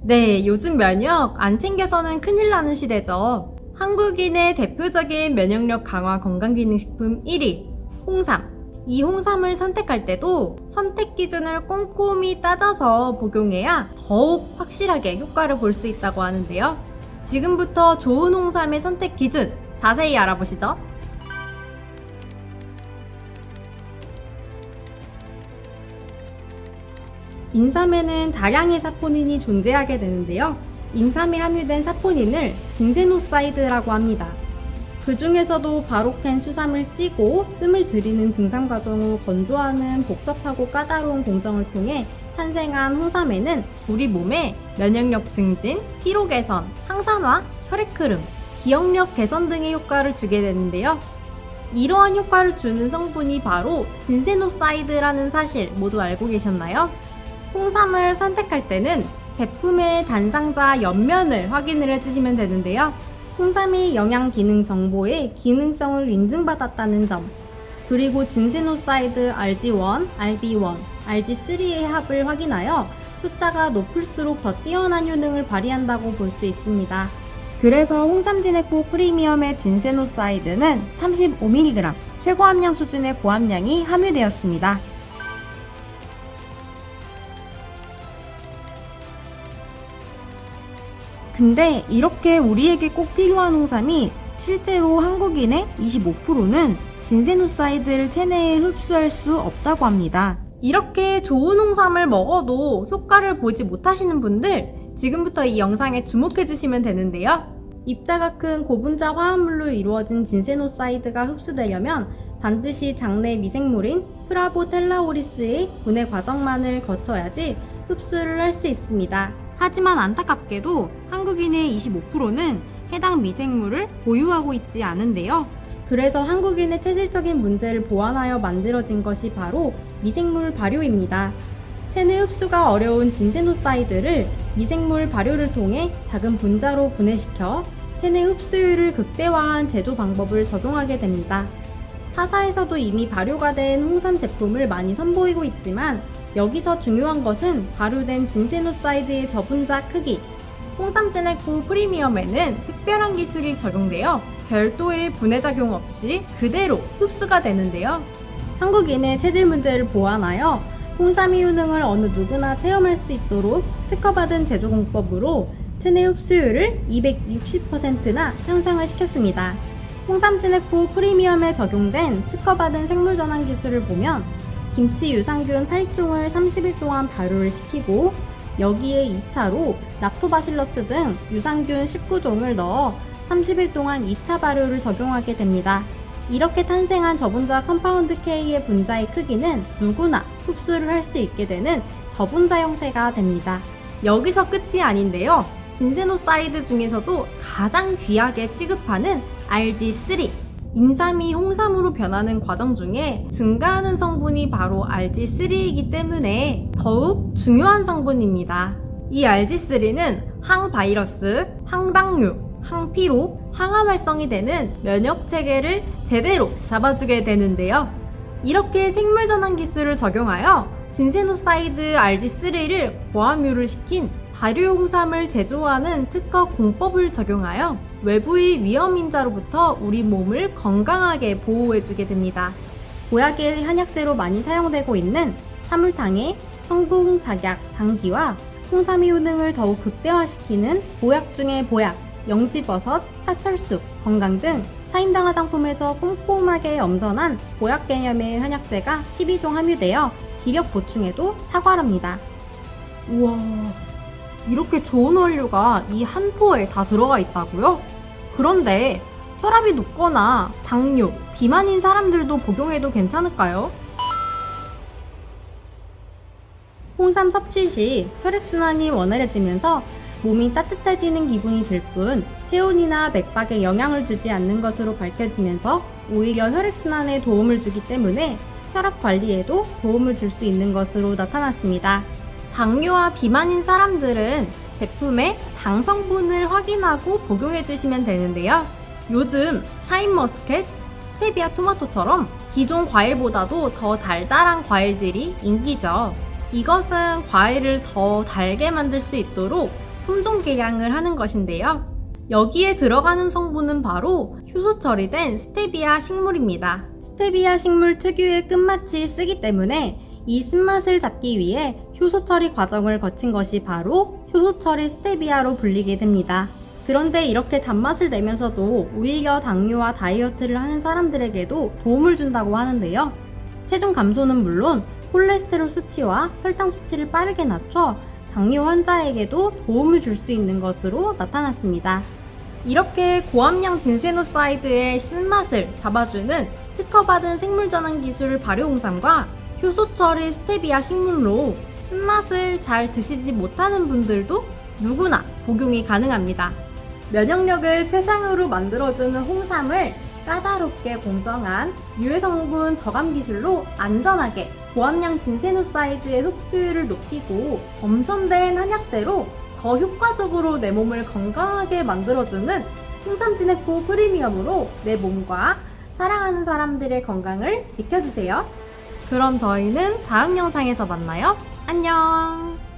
네, 요즘 면역 안 챙겨서는 큰일 나는 시대죠. 한국인의 대표적인 면역력 강화 건강기능식품 1위, 홍삼. 이 홍삼을 선택할 때도 선택 기준을 꼼꼼히 따져서 복용해야 더욱 확실하게 효과를 볼 수 있다고 하는데요. 지금부터 좋은 홍삼의 선택 기준 자세히 알아보시죠. 인삼에는 다량의 사포닌이 존재하게 되는데요. 인삼에 함유된 사포닌을 진세노사이드라고 합니다. 그 중에서도 바로캔 수삼을 찌고 뜸을 들이는 증상 과정 후 건조하는 복잡하고 까다로운 공정을 통해 탄생한 홍삼에는 우리 몸에 면역력 증진, 피로 개선, 항산화, 혈액 흐름, 기억력 개선 등의 효과를 주게 되는데요. 이러한 효과를 주는 성분이 바로 진세노사이드라는 사실 모두 알고 계셨나요? 홍삼을 선택할 때는 제품의 단상자 옆면을 확인을 해주시면 되는데요. 홍삼이 영양 기능 정보의 기능성을 인증받았다는 점, 그리고 진세노사이드 RG1, RB1, RG3의 합을 확인하여 숫자가 높을수록 더 뛰어난 효능을 발휘한다고 볼 수 있습니다. 그래서 홍삼진액보 프리미엄의 진세노사이드는 35mg, 최고 함량 수준의 고함량이 함유되었습니다. 근데 이렇게 우리에게 꼭 필요한 홍삼이 실제로 한국인의 25%는 진세노사이드를 체내에 흡수할 수 없다고 합니다. 이렇게 좋은 홍삼을 먹어도 효과를 보지 못하시는 분들, 지금부터 이 영상에 주목해 주시면 되는데요. 입자가 큰 고분자 화합물로 이루어진 진세노사이드가 흡수되려면 반드시 장내 미생물인 프라보텔라오리스의 분해 과정만을 거쳐야지 흡수를 할 수 있습니다. 하지만 안타깝게도 한국인의 25%는 해당 미생물을 보유하고 있지 않은데요. 그래서 한국인의 체질적인 문제를 보완하여 만들어진 것이 바로 미생물 발효입니다. 체내 흡수가 어려운 진세노사이드를 미생물 발효를 통해 작은 분자로 분해시켜 체내 흡수율을 극대화한 제조 방법을 적용하게 됩니다. 타사에서도 이미 발효가 된 홍삼 제품을 많이 선보이고 있지만 여기서 중요한 것은 발효된 진세노사이드의 저분자 크기. 홍삼진액9 프리미엄에는 특별한 기술이 적용되어 별도의 분해작용 없이 그대로 흡수가 되는데요. 한국인의 체질 문제를 보완하여 홍삼의 효능을 어느 누구나 체험할 수 있도록 특허받은 제조 공법으로 체내 흡수율을 260%나 향상을 시켰습니다. 홍삼진액9 프리미엄에 적용된 특허받은 생물전환 기술을 보면 김치 유산균 8종을 30일 동안 발효를 시키고 여기에 2차로 락토바실러스 등 유산균 19종을 넣어 30일 동안 2차 발효를 적용하게 됩니다. 이렇게 탄생한 저분자 컴파운드 K의 분자의 크기는 누구나 흡수를 할 수 있게 되는 저분자 형태가 됩니다. 여기서 끝이 아닌데요. 진세노사이드 중에서도 가장 귀하게 취급하는 RG3, 인삼이 홍삼으로 변하는 과정 중에 증가하는 성분이 바로 RG3이기 때문에 더욱 중요한 성분입니다. 이 RG3는 항바이러스, 항당류, 항피로, 항암 활성이 되는 면역 체계를 제대로 잡아주게 되는데요. 이렇게 생물전환 기술을 적용하여 진세노사이드 RG3를 고함유를 시킨 발효 홍삼을 제조하는 특허 공법을 적용하여 외부의 위험인자로부터 우리 몸을 건강하게 보호해주게 됩니다. 보약의 한약재로 많이 사용되고 있는 사물탕의 성공작약 당기와 홍삼의 효능을 더욱 극대화시키는 보약 중의 보약, 영지버섯, 사철쑥, 건강 등 사임당 화장품에서 꼼꼼하게 엄선한 보약 개념의 한약재가 12종 함유되어 기력 보충에도 탁월합니다. 우와, 이렇게 좋은 원료가 이 한 포에 다 들어가 있다고요? 그런데 혈압이 높거나 당뇨, 비만인 사람들도 복용해도 괜찮을까요? 홍삼 섭취 시 혈액순환이 원활해지면서 몸이 따뜻해지는 기분이 들 뿐 체온이나 맥박에 영향을 주지 않는 것으로 밝혀지면서 오히려 혈액순환에 도움을 주기 때문에 혈압 관리에도 도움을 줄 수 있는 것으로 나타났습니다. 당뇨와 비만인 사람들은 제품의 당 성분을 확인하고 복용해 주시면 되는데요. 요즘 샤인머스켓, 스테비아 토마토처럼 기존 과일보다도 더 달달한 과일들이 인기죠. 이것은 과일을 더 달게 만들 수 있도록 품종 개량을 하는 것인데요. 여기에 들어가는 성분은 바로 효소 처리된 스테비아 식물입니다. 스테비아 식물 특유의 끝맛이 쓰기 때문에 이 쓴맛을 잡기 위해 효소 처리 과정을 거친 것이 바로 효소 처리 스테비아로 불리게 됩니다. 그런데 이렇게 단맛을 내면서도 오히려 당뇨와 다이어트를 하는 사람들에게도 도움을 준다고 하는데요. 체중 감소는 물론 콜레스테롤 수치와 혈당 수치를 빠르게 낮춰 당뇨 환자에게도 도움을 줄 수 있는 것으로 나타났습니다. 이렇게 고함량 진세노사이드의 쓴맛을 잡아주는 특허받은 생물전환 기술 발효 홍삼과 효소 처리 스테비아 식물로 쓴맛을 잘 드시지 못하는 분들도 누구나 복용이 가능합니다. 면역력을 최상으로 만들어주는 홍삼을 까다롭게 공정한 유해 성분 저감 기술로 안전하게 고함량 진세노사이드의 흡수율을 높이고 엄선된 한약재로 더 효과적으로 내 몸을 건강하게 만들어주는 홍삼진액고 프리미엄으로 내 몸과 사랑하는 사람들의 건강을 지켜주세요. 그럼 저희는 다음 영상에서 만나요. 안녕!